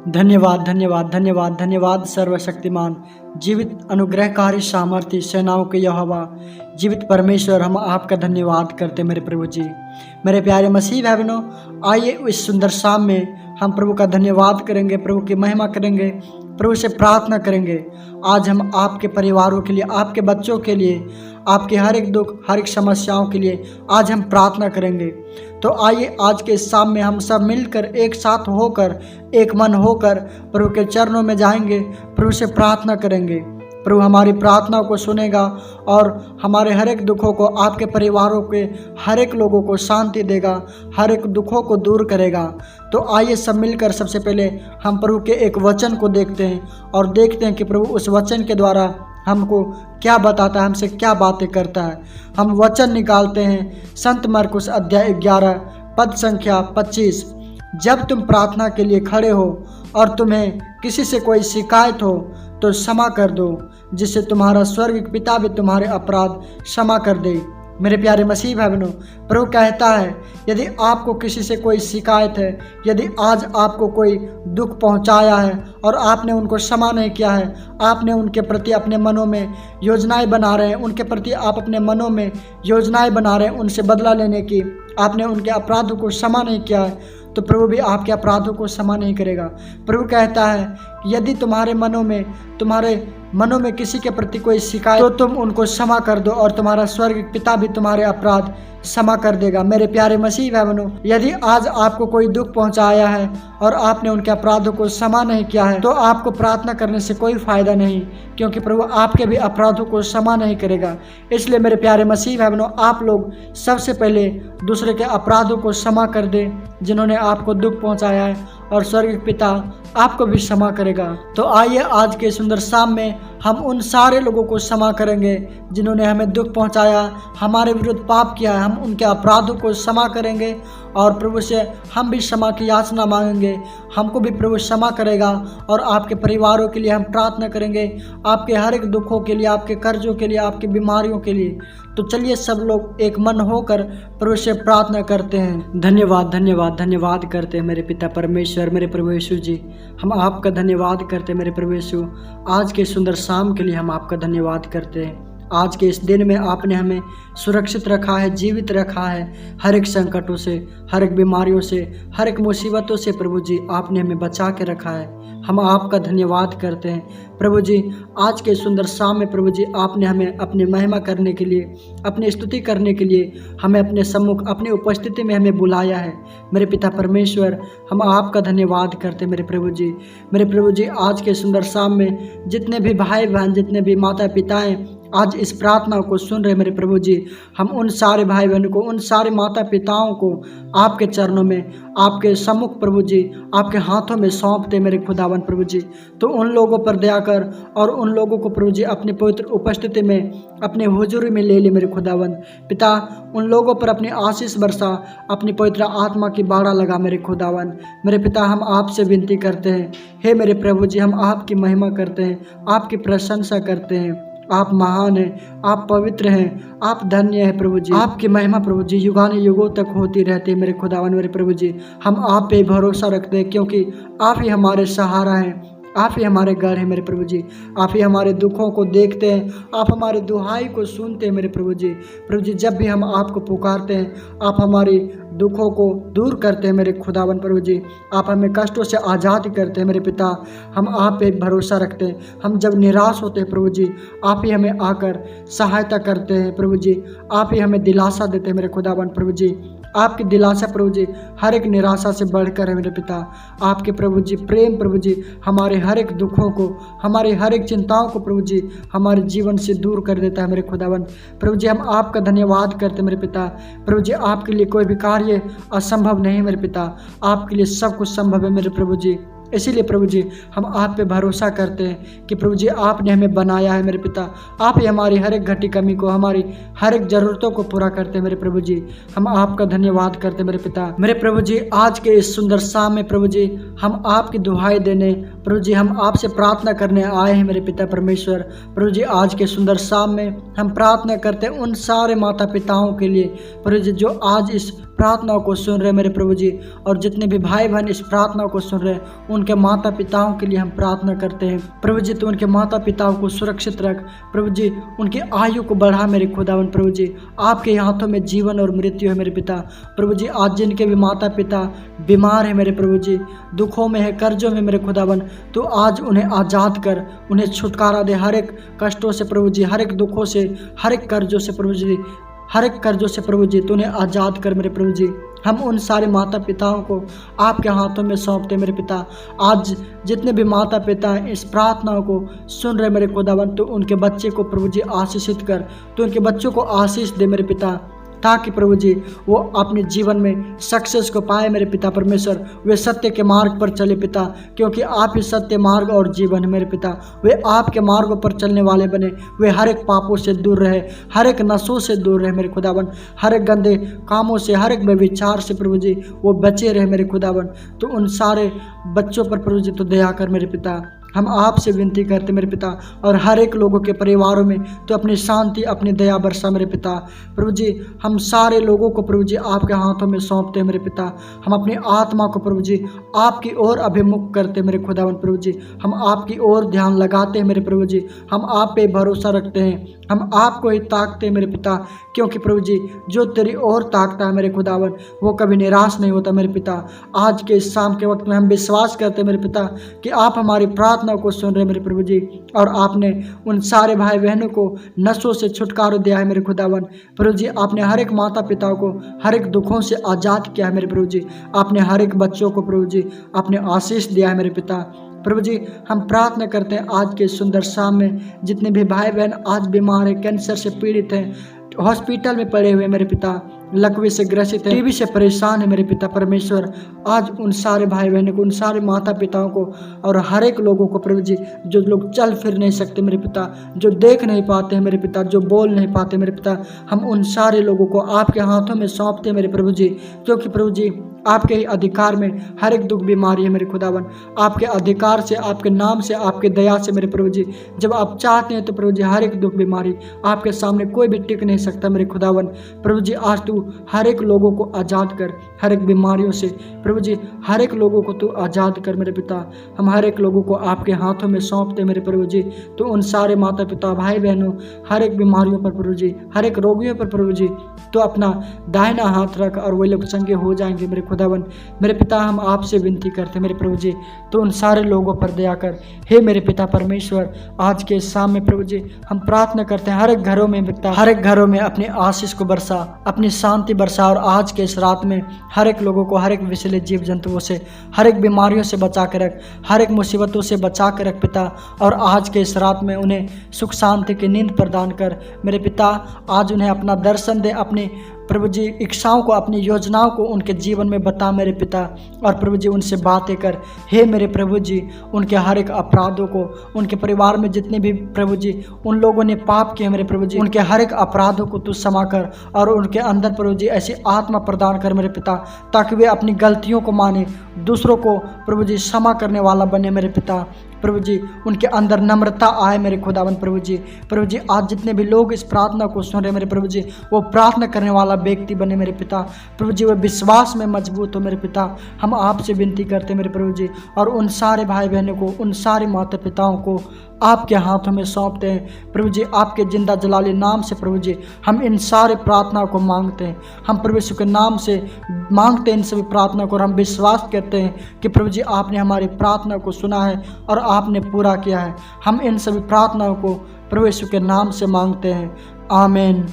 धन्यवाद धन्यवाद धन्यवाद धन्यवाद सर्वशक्तिमान जीवित अनुग्रहकारी सामर्थ्य सेनाओं के यहोवा जीवित परमेश्वर, हम आपका धन्यवाद करते मेरे प्रभु जी। मेरे प्यारे मसीह भाई बहनों, आइए इस सुंदर शाम में हम प्रभु का धन्यवाद करेंगे, प्रभु की महिमा करेंगे, प्रभु से प्रार्थना करेंगे। आज हम आपके परिवारों के लिए, आपके बच्चों के लिए, आपके हर एक दुख, हर एक समस्याओं के लिए आज हम प्रार्थना करेंगे। तो आइए आज के शाम में हम सब मिलकर एक साथ होकर, एक मन होकर प्रभु के चरणों में जाएंगे, प्रभु से प्रार्थना करेंगे। प्रभु हमारी प्रार्थना को सुनेगा और हमारे हर एक दुखों को, आपके परिवारों के हर एक लोगों को शांति देगा, हर एक दुखों को दूर करेगा। तो आइए सब मिलकर सबसे पहले हम प्रभु के एक वचन को देखते हैं और देखते हैं कि प्रभु उस वचन के द्वारा हमको क्या बताता है, हमसे क्या बातें करता है। हम वचन निकालते हैं संत मरकुस अध्याय 11 पद संख्या 25। जब तुम प्रार्थना के लिए खड़े हो और तुम्हें किसी से कोई शिकायत हो तो क्षमा कर दो, जिससे तुम्हारा स्वर्गीय पिता भी तुम्हारे अपराध क्षमा कर दे। मेरे प्यारे मसीह भाई बहनों, प्रभु कहता है यदि आपको किसी से कोई शिकायत है, यदि आज आपको कोई दुख पहुंचाया है और आपने उनको क्षमा नहीं किया है, आपने उनके प्रति अपने मनों में योजनाएं बना रहे हैं, उनके प्रति आप अपने मनों में योजनाएं बना रहे हैं उनसे बदला लेने की, आपने उनके अपराधों को क्षमा नहीं किया है, तो प्रभु भी आपके अपराधों को क्षमा नहीं करेगा। प्रभु कहता है यदि तुम्हारे मनों में किसी के प्रति कोई शिकायत तो तुम उनको क्षमा कर दो और तुम्हारा स्वर्गीय पिता भी तुम्हारे अपराध क्षमा कर देगा। मेरे प्यारे मसीह भाई बहनों, यदि आज आपको कोई दुख पहुंचाया है और आपने उनके अपराधों को क्षमा नहीं किया है तो आपको प्रार्थना करने से कोई फायदा नहीं, क्योंकि प्रभु आपके भी अपराधों को क्षमा नहीं करेगा। इसलिए मेरे प्यारे मसीह भाई बहनों, आप लोग सबसे पहले दूसरे के अपराधों को क्षमा कर दें जिन्होंने आपको दुख पहुंचाया है, और स्वर्गीय पिता आपको भी क्षमा करेगा। तो आइए आज के सुंदर शाम में हम उन सारे लोगों को क्षमा करेंगे जिन्होंने हमें दुख पहुंचाया, हमारे विरुद्ध पाप किया है। हम उनके अपराधों को क्षमा करेंगे और प्रभु से हम भी क्षमा की याचना मांगेंगे। हमको भी प्रभु क्षमा करेगा और आपके परिवारों के लिए हम प्रार्थना करेंगे, आपके हर एक दुखों के लिए, आपके कर्जों के लिए, आपकी बीमारियों के लिए। तो चलिए सब लोग एक मन होकर प्रभु से प्रार्थना करते हैं। धन्यवाद धन्यवाद धन्यवाद करते हैं मेरे पिता परमेश्वर, मेरे प्रभु यीशु जी। हम आपका धन्यवाद करते हैं मेरे प्रभु यीशु। आज के सुंदर शाम के लिए हम आपका धन्यवाद करते हैं। आज के इस दिन में आपने हमें सुरक्षित रखा है, जीवित रखा है। हर एक संकटों से, हर एक बीमारियों से, हर एक मुसीबतों से प्रभु जी आपने हमें बचा के रखा है। हम आपका धन्यवाद करते हैं प्रभु जी। आज के सुंदर शाम में प्रभु जी आपने हमें अपनी महिमा करने के लिए, अपनी स्तुति करने के लिए हमें अपने सम्मुख, अपनी उपस्थिति में हमें बुलाया है। मेरे पिता परमेश्वर, हम आपका धन्यवाद करते हैं मेरे प्रभु जी। मेरे प्रभु जी, आज के सुंदर शाम में जितने भी भाई बहन, जितने भी माता पिताएं आज इस प्रार्थना को सुन रहे मेरे प्रभु जी, हम उन सारे भाई बहनों को, उन सारे माता पिताओं को आपके चरणों में, आपके सम्मुख प्रभु जी, आपके हाथों में सौंपते मेरे खुदावन प्रभु जी। तो उन लोगों पर दया कर और उन लोगों को प्रभु जी अपनी पवित्र उपस्थिति में, अपने हुजूरी में ले मेरे खुदावन पिता। उन लोगों पर अपनी आशीष बरसा, अपनी पवित्र आत्मा की बाड़ा लगा मेरे खुदावन। मेरे पिता, हम आपसे विनती करते हैं, हे मेरे प्रभु जी, हम आपकी महिमा करते हैं, आपकी प्रशंसा करते हैं। आप महान हैं, आप पवित्र हैं, आप धन्य हैं प्रभु जी। आपकी महिमा प्रभु जी युगान युगों तक होती रहती है मेरे खुदावन मेरे प्रभु जी। हम आप पे भरोसा रखते हैं, क्योंकि आप ही हमारे सहारा हैं, आप ही हमारे घर हैं मेरे प्रभु जी। आप ही हमारे दुखों को देखते हैं, आप हमारे दुहाई को सुनते हैं मेरे प्रभु जी। प्रभु जी, जब भी हम आपको पुकारते हैं, आप हमारी दुखों को दूर करते हैं मेरे खुदावन प्रभु जी। आप हमें कष्टों से आज़ाद करते हैं मेरे पिता। हम आप पे भरोसा रखते हैं। हम जब निराश होते हैं प्रभु जी, आप ही हमें आकर सहायता करते हैं प्रभु जी। आप ही हमें दिलासा देते हैं मेरे खुदावन प्रभु जी। आपकी दिलासा प्रभु जी हर एक निराशा से बढ़कर है मेरे पिता। आपके प्रभु जी प्रेम प्रभु जी हमारे हर एक दुखों को, हमारी हर एक चिंताओं को प्रभु जी हमारे जीवन से दूर कर देता है मेरे खुदावन प्रभु जी। हम आपका धन्यवाद करते हैं मेरे पिता। प्रभु जी, आपके लिए कोई भी कार्य असंभव नहीं मेरे पिता। आपके लिए सब कुछ संभव है मेरे प्रभु जी। इसीलिए प्रभु जी हम आप पे भरोसा करते हैं कि प्रभु जी आपने हमें बनाया है मेरे पिता। आप ही हमारी हर एक घटी कमी को, हमारी हर एक ज़रूरतों को पूरा करते हैं मेरे प्रभु जी। हम आपका धन्यवाद करते हैं मेरे पिता। मेरे प्रभु जी, आज के इस सुंदर शाम में प्रभु जी हम आपकी दुहाई देने, प्रभु जी हम आपसे प्रार्थना करने आए हैं मेरे पिता परमेश्वर। प्रभु जी, आज के सुंदर शाम में हम प्रार्थना करते हैं उन सारे माता पिताओं के लिए प्रभु जी जो आज इस प्रार्थनाओं को सुन रहे मेरे प्रभु जी, और जितने भी भाई बहन इस प्रार्थना को सुन रहे हैं उनके माता पिताओं के लिए हम प्रार्थना करते हैं। प्रभु जी तो उनके माता पिताओं को सुरक्षित रख प्रभु जी, उनकी आयु को बढ़ा मेरे खुदावन प्रभु जी। आपके हाथों में जीवन और मृत्यु है मेरे पिता। प्रभु जी आज जिनके भी माता पिता बीमार है मेरे प्रभु जी, दुखों में है, कर्जों में मेरे खुदावन, तो आज उन्हें आज़ाद कर, उन्हें छुटकारा दे हर एक कष्टों से प्रभु जी, हर एक दुखों से, हर एक कर्जों से प्रभु जी, हर एक कर्जों से प्रभु जी, तो उन्हें आज़ाद कर मेरे प्रभु जी। हम उन सारे माता पिताओं को आपके हाथों में सौंपते मेरे पिता। आज जितने भी माता पिता इस प्रार्थनाओं को सुन रहे मेरे खुदावन, तो उनके बच्चे को प्रभु जी आशीषित कर, तो उनके बच्चों को आशीष दे मेरे पिता, ताकि प्रभु जी वो अपने जीवन में सक्सेस को पाए मेरे पिता परमेश्वर। वे सत्य के मार्ग पर चले पिता, क्योंकि आप ही सत्य मार्ग और जीवन है मेरे पिता। वे आपके मार्गों पर चलने वाले बने, वे हर एक पापों से दूर रहे, हर एक नशों से दूर रहे मेरे खुदावन, हर एक गंदे कामों से, हर एक व्यभिचार से प्रभु जी वो बचे रहे मेरे खुदावन। तो उन सारे बच्चों पर प्रभु जी तो दया कर मेरे पिता। हम आपसे विनती करते मेरे पिता, और हर एक लोगों के परिवारों में तो अपनी शांति, अपनी दया बरसा मेरे पिता। प्रभु जी हम सारे लोगों को प्रभु जी आपके हाथों में सौंपते हैं मेरे पिता। हम अपनी आत्मा को प्रभु जी आपकी ओर अभिमुख करते मेरे खुदावन प्रभु जी। हम आपकी ओर ध्यान लगाते हैं मेरे प्रभु जी। हम आप पे भरोसा रखते हैं, हम आपको ही ताकते हैं मेरे पिता, क्योंकि प्रभु जी जो तेरी ओर ताकता है मेरे खुदावन वो कभी निराश नहीं होता मेरे पिता। आज के इस शाम के वक्त में हम विश्वास करते हैं मेरे पिता कि आप हमारी प्रार्थना को सुन रहे मेरे प्रभु जी, और आपने उन सारे भाई बहनों को नशों से छुटकारा दिया है मेरे खुदावन प्रभु जी। आपने हर एक माता पिता को हर एक दुखों से आज़ाद किया है मेरे प्रभु जी। आपने हर एक बच्चों को प्रभु जी आपने आशीष दिया है मेरे पिता। प्रभु जी हम प्रार्थना करते हैं आज के सुंदर शाम में जितने भी भाई बहन आज बीमार हैं, कैंसर से पीड़ित हैं, हॉस्पिटल में पड़े हुए मेरे पिता, लकवे से ग्रसित है, टीबी से परेशान है मेरे पिता परमेश्वर, आज उन सारे भाई बहनों को, उन सारे माता पिताओं को और हर एक लोगों को प्रभु जी, जो लोग चल फिर नहीं सकते मेरे पिता, जो देख नहीं पाते हैं मेरे पिता, जो बोल नहीं पाते मेरे पिता, हम उन सारे लोगों को आपके हाथों में सौंपते हैं मेरे प्रभु जी। क्योंकि प्रभु जी आपके ही अधिकार में हर एक दुख बीमारी है मेरे खुदावन। आपके अधिकार से, आपके नाम से, आपके दया से मेरे प्रभु जी, जब आप चाहते हैं तो प्रभु जी हर एक दुख बीमारी आपके सामने कोई भी टिक नहीं सकता मेरे खुदावन। प्रभु जी आज तू हर एक लोगों को आज़ाद कर हर एक बीमारियों से, प्रभु जी हर एक लोगों को तू आज़ाद कर मेरे पिता। हम हर एक लोगों को आपके हाथों में सौंपते मेरे प्रभु जी। तो उन सारे माता पिता भाई बहनों हर एक बीमारियों पर प्रभु जी, हर एक रोगियों पर प्रभु जी तो अपना दाहिना हाथ रख और वे लोग चंगे हो जाएंगे मेरे खुदावन। मेरे पिता हम आपसे विनती करते मेरे प्रभु जी, तो उन सारे लोगों पर दया कर हे मेरे पिता परमेश्वर। आज के शाम में प्रभु जी हम प्रार्थना करते हैं हर एक घरों में पिता, हर एक घरों में अपनी आशीष को बरसा, अपनी शांति बरसा, और आज के इस रात में हर एक लोगों को हर एक विषैले जीव जंतुओं से, हर एक बीमारियों से बचा के रख, हर एक मुसीबतों से बचा के रख पिता। और आज के इस रात में उन्हें सुख शांति की नींद प्रदान कर मेरे पिता। आज उन्हें अपना दर्शन दे, अपनी प्रभु जी इच्छाओं को, अपनी योजनाओं को उनके जीवन में बता मेरे पिता। और प्रभु जी उनसे बातें कर हे मेरे प्रभु जी, उनके हर एक अपराधों को, उनके परिवार में जितने भी प्रभु जी उन लोगों ने पाप किए मेरे प्रभु जी, उनके हर एक अपराधों को तू क्षमा कर, और उनके अंदर प्रभु जी ऐसी आत्मा प्रदान कर मेरे पिता, ताकि वे अपनी गलतियों को माने, दूसरों को प्रभु जी क्षमा करने वाला बने मेरे पिता। प्रभु जी उनके अंदर नम्रता आए मेरे खुदावन प्रभु जी। प्रभु जी आज जितने भी लोग इस प्रार्थना को सुन रहे मेरे प्रभु जी, वो प्रार्थना करने वाला व्यक्ति बने मेरे पिता। प्रभु जी वो विश्वास में मजबूत हो मेरे पिता। हम आपसे विनती करते मेरे प्रभु जी, और उन सारे भाई बहनों को, उन सारे माता पिताओं को आपके हाथों में सौंपते हैं प्रभु जी। आपके जिंदा जलाली नाम से प्रभु जी हम इन सारे प्रार्थना को मांगते हैं। हम प्रभु यीशु के नाम से मांगते हैं इन सभी प्रार्थना को, और हम विश्वास करते हैं कि प्रभु जी आपने हमारी प्रार्थना को सुना है और आपने पूरा किया है। हम इन सभी प्रार्थनाओं को प्रभु यीशु के नाम से मांगते हैं, आमीन।